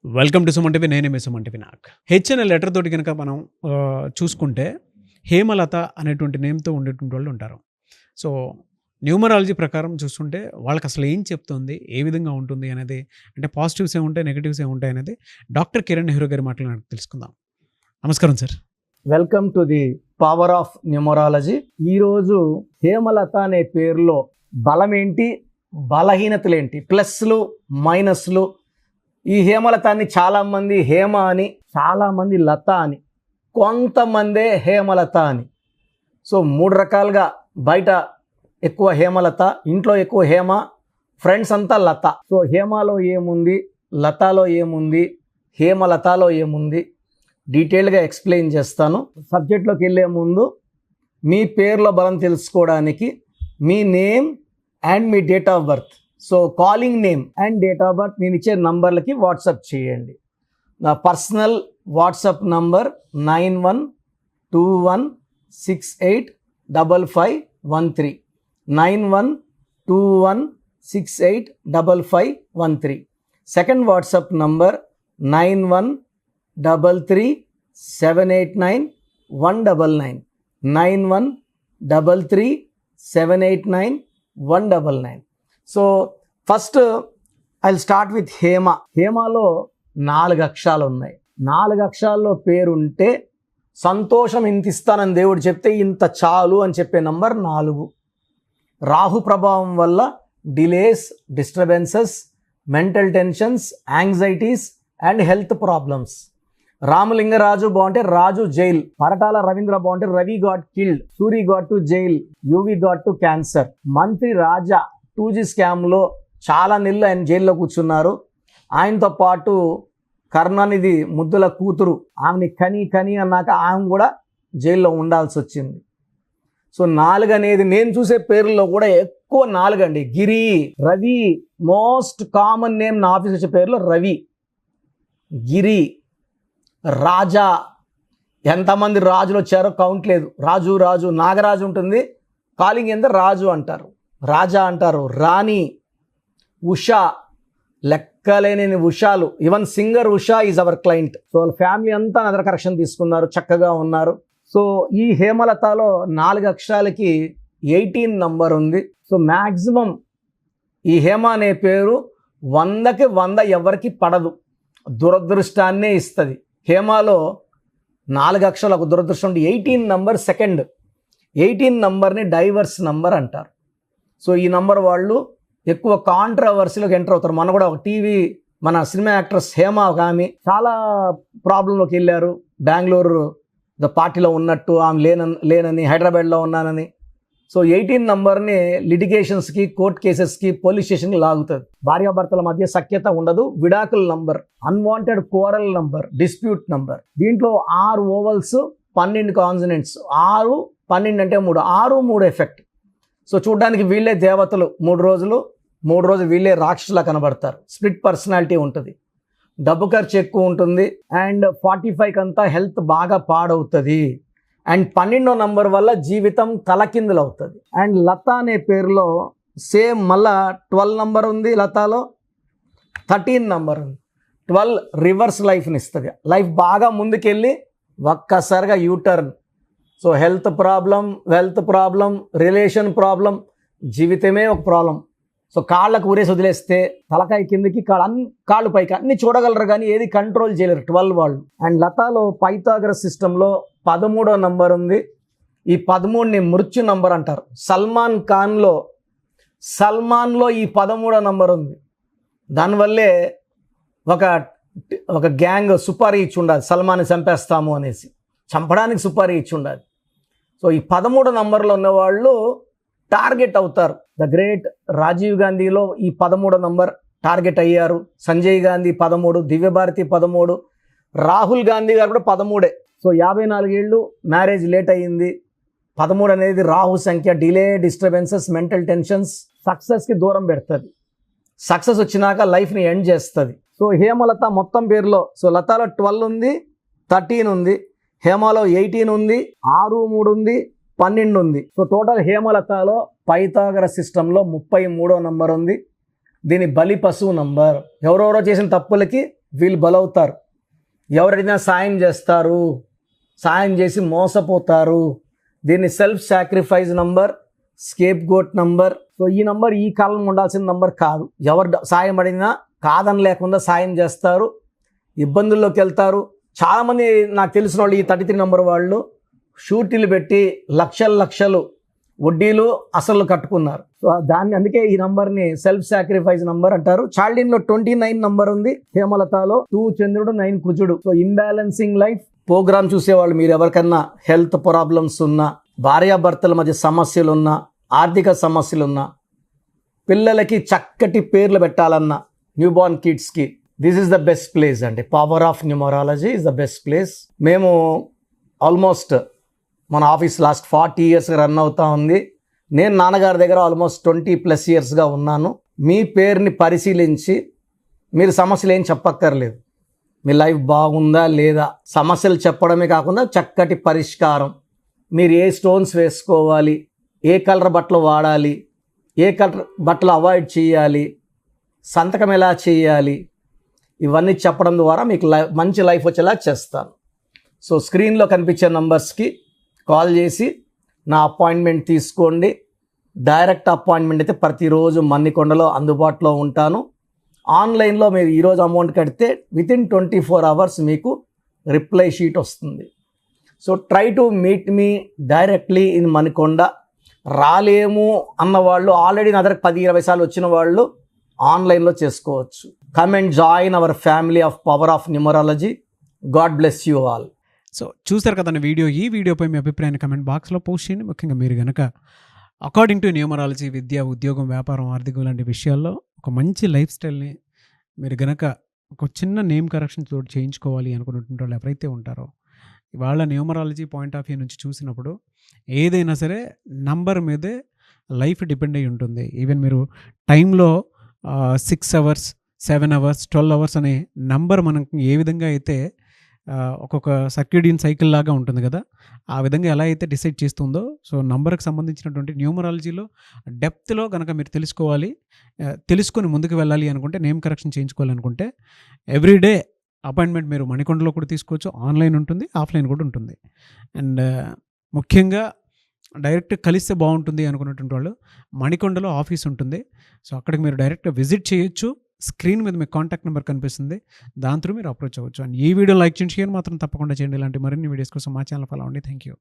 Welcome to Suman TV. నేనే మీ Suman TV. నాకు H అనే లెటర్ తోటి కనుక మనం చూసుకుంటే హేమలత అనేటువంటి నేమ్తో ఉండేటువంటి వాళ్ళు ఉంటారు. సో న్యూమరాలజీ ప్రకారం చూస్తుంటే వాళ్ళకి అసలు ఏం చెప్తుంది, ఏ విధంగా ఉంటుంది అనేది, అంటే పాజిటివ్స్ ఏముంటాయి, నెగిటివ్స్ ఏముంటాయి అనేది డాక్టర్ కిరణ్ నెహ్రూ గారి మాటలు నాకు తెలుసుకుందాం. నమస్కారం sir. Welcome to the power of numerology. ఈరోజు హేమలత అనే పేరులో బలం ఏంటి, బలహీనతలేంటి, ప్లస్లు మైనస్లు. ఈ హేమలతాన్ని చాలామంది హేమ అని, చాలామంది లత అని, కొంతమందే హేమలత అని. సో 3 రకాలుగా, బయట ఎక్కువ హేమలత, ఇంట్లో ఎక్కువ హేమ, ఫ్రెండ్స్ అంతా లత. సో హేమలో ఏముంది, లతాలో ఏముంది, హేమలతలో ఏముంది, డీటెయిల్గా ఎక్స్ప్లెయిన్ చేస్తాను. సబ్జెక్ట్లోకి వెళ్ళే ముందు మీ పేర్ల బలం తెలుసుకోవడానికి మీ నేమ్ అండ్ మీ date of birth, so calling name and date of birth నేను ఇచ్చే నంబర్లకి వాట్సాప్ చేయండి. నా personal WhatsApp number 9121685513, 9121685513. Second WhatsApp number 9133789199, 9133789199. So first I start with Hema. హేమలో 4 అక్షరాలు ఉన్నాయి. 4 అక్షరాల్లో పేరుంటే సంతోషం ఇంత ఇస్తానని దేవుడు చెప్తే ఇంత చాలు అని చెప్పే నంబర్ 4. రాహు ప్రభావం వల్ల delays, disturbances, mental tensions, anxieties and health problems. Ramalinga Raju బాగుంటే రాజు జైల్, పరటాల రవీంద్ర బాగుంటే Ravi got killed, Suri got to jail, UV got to cancer. మంత్రి రాజా 2G స్కామ్లో చాలా నెలలు ఆయన జైల్లో కూర్చున్నారు. ఆయనతో పాటు కరుణానిధి ముద్దుల కూతురు, ఆమెని కని అన్నాక ఆమె కూడా జైల్లో ఉండాల్సి వచ్చింది. సో 4 అనేది నేను చూసే పేర్లలో కూడా ఎక్కువ 4 అండి. గిరి, రవి, మోస్ట్ కామన్ నేమ్ నా ఆఫీస్ వచ్చే పేర్లో రవి, గిరి, రాజా. ఎంతమంది రాజులు వచ్చారో కౌంట్ లేదు. రాజు, నాగరాజు ఉంటుంది, కాలింగ్ ఎంత రాజు అంటారు, రాజా అంటారు. రాణి, ఉషా, లెక్కలేని ఉషాలు. Even singer Usha is our client. So వాళ్ళ ఫ్యామిలీ అంతా అదర్ కరెక్షన్ తీసుకున్నారు, చక్కగా ఉన్నారు. సో ఈ హేమలతలో 4 అక్షరాలకి 18 నంబర్ ఉంది. సో మ్యాక్సిమం ఈ హేమ అనే పేరు 100కి 100 ఎవరికి పడదు, దురదృష్టాన్నే ఇస్తుంది. హేమలో 4 అక్షరాలు ఒక దురదృష్టం ఉంటే 18 నంబర్ సెకండ్. 18 నంబర్ని డైవర్స్ నంబర్ అంటారు. సో ఈ నంబర్ వాళ్ళు ఎక్కువ కాంట్రవర్సీలోకి ఎంటర్ అవుతారు. మన కూడా ఒక టీవీ, మన సినిమా యాక్ట్రెస్ హేమ ఒక ఆమె చాలా ప్రాబ్లంలోకి వెళ్ళారు. బెంగళూరు పార్టీలో ఉన్నట్టు ఆమె లేనని, హైదరాబాద్లో ఉన్నానని. సో 18 నంబర్ని లిటిగేషన్స్కి, కోర్ట్ కేసెస్కి, పోలీస్ స్టేషన్కి లాగుతుంది. భార్యాభర్తల మధ్య సఖ్యత ఉండదు. విడాకుల number, unwanted coral number, dispute number. దీంట్లో 6 ఓవల్స్, 12 కాన్సనెంట్స్. 6, 12 అంటే 3, 6, 3 ఎఫెక్ట్. సో చూడడానికి వీళ్ళే దేవతలు 3 రోజులు వీళ్ళే రాక్షసులా కనబడతారు. స్ప్లిట్ పర్సనాలిటీ ఉంటుంది, డబ్బు ఖర్చు ఎక్కువ ఉంటుంది, అండ్ 45 అంతా హెల్త్ బాగా పాడవుతుంది. అండ్ 12వ నంబర్ వల్ల జీవితం తలకిందులు అవుతుంది. అండ్ లత అనే పేరులో సేమ్ మళ్ళా 12 నంబర్ ఉంది, లతాలో 13 నంబర్ ఉంది. 12 రివర్స్ లైఫ్ని ఇస్తుంది. లైఫ్ బాగా ముందుకెళ్ళి ఒక్కసారిగా U turn. So health problem, wealth problem, relation problem, జీవితమే ఒక ప్రాబ్లం. సో కాళ్ళకు ఊరేసి వదిలేస్తే తలకాయ కిందకి, కాళ్ళు పైకి అన్ని చూడగలరు కానీ ఏది కంట్రోల్ చేయలేరు 12 వాళ్ళు. అండ్ లతాలో పైథాగరస్ సిస్టంలో 13వ నంబర్ ఉంది. ఈ 13ని మృత్యు నంబర్ అంటారు. సల్మాన్లో ఈ 13వ నంబర్ ఉంది. దానివల్లే ఒక గ్యాంగ్ సుపారీ ఇచ్చి ఉండాలి, సల్మాన్ని చంపేస్తాము అనేసి, చంపడానికి సుపారీ ఇచ్చి ఉండాలి. సో ఈ 13వ నంబర్లో ఉన్నవాళ్ళు టార్గెట్ అవుతారు. ద గ్రేట్ రాజీవ్ గాంధీలో ఈ 13వ నంబర్ టార్గెట్ అయ్యారు. సంజయ్ గాంధీ 13, దివ్యభారతి 13, రాహుల్ గాంధీ గారు కూడా 13. సో 54 ఏళ్ళు, మ్యారేజ్ లేట్ అయ్యింది. 13 అనేది రాహు సంఖ్య. డిలే, డిస్టర్బెన్సెస్, మెంటల్ టెన్షన్స్, సక్సెస్కి దూరం పెడుతుంది. సక్సెస్ వచ్చినాక లైఫ్ని ఎండ్ చేస్తుంది. సో హేమలత మొత్తం పేరులో, సో లతాలో 12 ఉంది, 13 ఉంది, హేమలో 18 ఉంది, 6, 3 ఉంది, 12 ఉంది. సో టోటల్ హేమలతలో పైథాగరస్ సిస్టంలో 33వ నంబర్ ఉంది. దీని బలి పశువు నంబర్. ఎవరెవరో చేసిన తప్పులకి వీళ్ళు బలవుతారు. ఎవరైనా సాయం చేస్తారు, సాయం చేసి మోసపోతారు. దీన్ని self sacrifice number, scapegoat number. So ఈ నంబర్ ఈ కాలంలో ఉండాల్సిన నంబర్ కాదు. ఎవరు సాయం అడిగినా కాదని లేకుండా సాయం చేస్తారు, ఇబ్బందుల్లోకి వెళ్తారు. చాలామంది నాకు తెలిసిన వాళ్ళు ఈ 33 నంబర్ వాళ్ళు షూరిటీలు పెట్టి లక్షలు వడ్డీలు అసలు కట్టుకున్నారు. సో దాన్ని అందుకే ఈ నంబర్ని సెల్ఫ్ సాక్రిఫైస్ నంబర్ అంటారు. చాల్డిన్లో 29 నంబర్ ఉంది, హేమలతలో 2 చంద్రుడు 9 కుజుడు. సో ఇంబ్యాలెన్సింగ్ లైఫ్ ప్రోగ్రామ్ చూసేవాళ్ళు మీరు ఎవరికన్నా హెల్త్ ప్రాబ్లమ్స్ ఉన్నా, భార్యాభర్తల మధ్య సమస్యలు ఉన్నా, ఆర్థిక సమస్యలు ఉన్నా, పిల్లలకి చక్కటి పేర్లు పెట్టాలన్నా, న్యూబార్న్ కిడ్స్కి this is the best place అండి. Power of numerology is the best place. మేము ఆల్మోస్ట్ మన ఆఫీస్ లాస్ట్ 40 years రన్ అవుతా ఉంది. నేను నాన్నగారి దగ్గర ఆల్మోస్ట్ 20+ yearsగా ఉన్నాను. మీ పేరుని పరిశీలించి మీరు సమస్యలు ఏం చెప్పక్కర్లేదు, మీ లైఫ్ బాగుందా లేదా సమస్యలు చెప్పడమే కాకుండా చక్కటి పరిష్కారం, మీరు ఏ స్టోన్స్ వేసుకోవాలి, ఏ కలర్ బట్టలు వాడాలి, ఏ కలర్ బట్టలు అవాయిడ్ చేయాలి, సంతకం ఎలా చేయాలి, ఇవన్నీ చెప్పడం ద్వారా మీకు మంచి లైఫ్ వచ్చేలా చేస్తాను. సో స్క్రీన్లో కనిపించే నంబర్స్కి కాల్ చేసి నా అపాయింట్మెంట్ తీసుకోండి. డైరెక్ట్ అపాయింట్మెంట్ అయితే ప్రతిరోజు మన్నికొండలో అందుబాటులో ఉంటాను. ఆన్లైన్లో మీరు ఈరోజు అమౌంట్ కడితే వితిన్ 24 hours మీకు రిప్లై షీట్ వస్తుంది. సో ట్రై టు మీట్ మీ డైరెక్ట్లీ ఇన్ మణికొండ. రాలేము అన్నవాళ్ళు, ఆల్రెడీ నా దగ్గర 10-20 సార్లు వచ్చిన వాళ్ళు ఆన్లైన్లో చేసుకోవచ్చు. Come and join our family of power of numerology. God bless you all. So చూసారు కదండి వీడియో. ఈ వీడియోపై మీ అభిప్రాయాన్ని కమెంట్ బాక్స్లో పోస్ట్ చేయండి. ముఖ్యంగా మీరు కనుక అకార్డింగ్ టు న్యూమరాలజీ విద్య, ఉద్యోగం, వ్యాపారం, ఆర్థికం లాంటి విషయాల్లో ఒక మంచి లైఫ్ స్టైల్ని మీరు కనుక ఒక చిన్న నేమ్ కరెక్షన్ తోటి చేయించుకోవాలి అనుకున్నటువంటి వాళ్ళు ఎవరైతే ఉంటారో, ఇవాళ న్యూమరాలజీ పాయింట్ ఆఫ్ వ్యూ నుంచి చూసినప్పుడు ఏదైనా సరే నంబర్ మీదే లైఫ్ డిపెండ్ అయి ఉంటుంది. ఈవెన్ మీరు టైంలో 6 hours, 7 hours, 12 hours అనే నంబర్ మనకి ఏ విధంగా అయితే ఒక్కొక్క సర్క్యూడియన్ సైకిల్ లాగా ఉంటుంది కదా, ఆ విధంగా ఎలా అయితే డిసైడ్ చేస్తుందో, సో నంబర్కి సంబంధించినటువంటి న్యూమరాలజీలో డెప్త్లో కనుక మీరు తెలుసుకొని ముందుకు వెళ్ళాలి అనుకుంటే, నేమ్ కరెక్షన్ చేయించుకోవాలనుకుంటే ఎవ్రీడే అపాయింట్మెంట్ మీరు మణికొండలో కూడా తీసుకోవచ్చు. ఆన్లైన్ ఉంటుంది, ఆఫ్లైన్ కూడా ఉంటుంది. అండ్ ముఖ్యంగా డైరెక్ట్ కలిస్తే బాగుంటుంది అనుకున్నటువంటి వాళ్ళు మణికొండలో ఆఫీస్ ఉంటుంది. సో అక్కడికి మీరు డైరెక్ట్గా విజిట్ చేయొచ్చు. స్క్రీన్ మీద మీకు కాంటాక్ట్ నెంబర్ కనిపిస్తుంది, దాని త్రూ మీరు అప్రోచ్ అవ్వచ్చు. అండ్ ఈ వీడియో లైక్ చేయండి, షేర్ మాత్రం తప్పకుండా చేయండి. ఇలాంటి మరిన్ని వీడియోస్ కోసం మా ఛానల్ ఫాలో అవ్వండి. Thank you.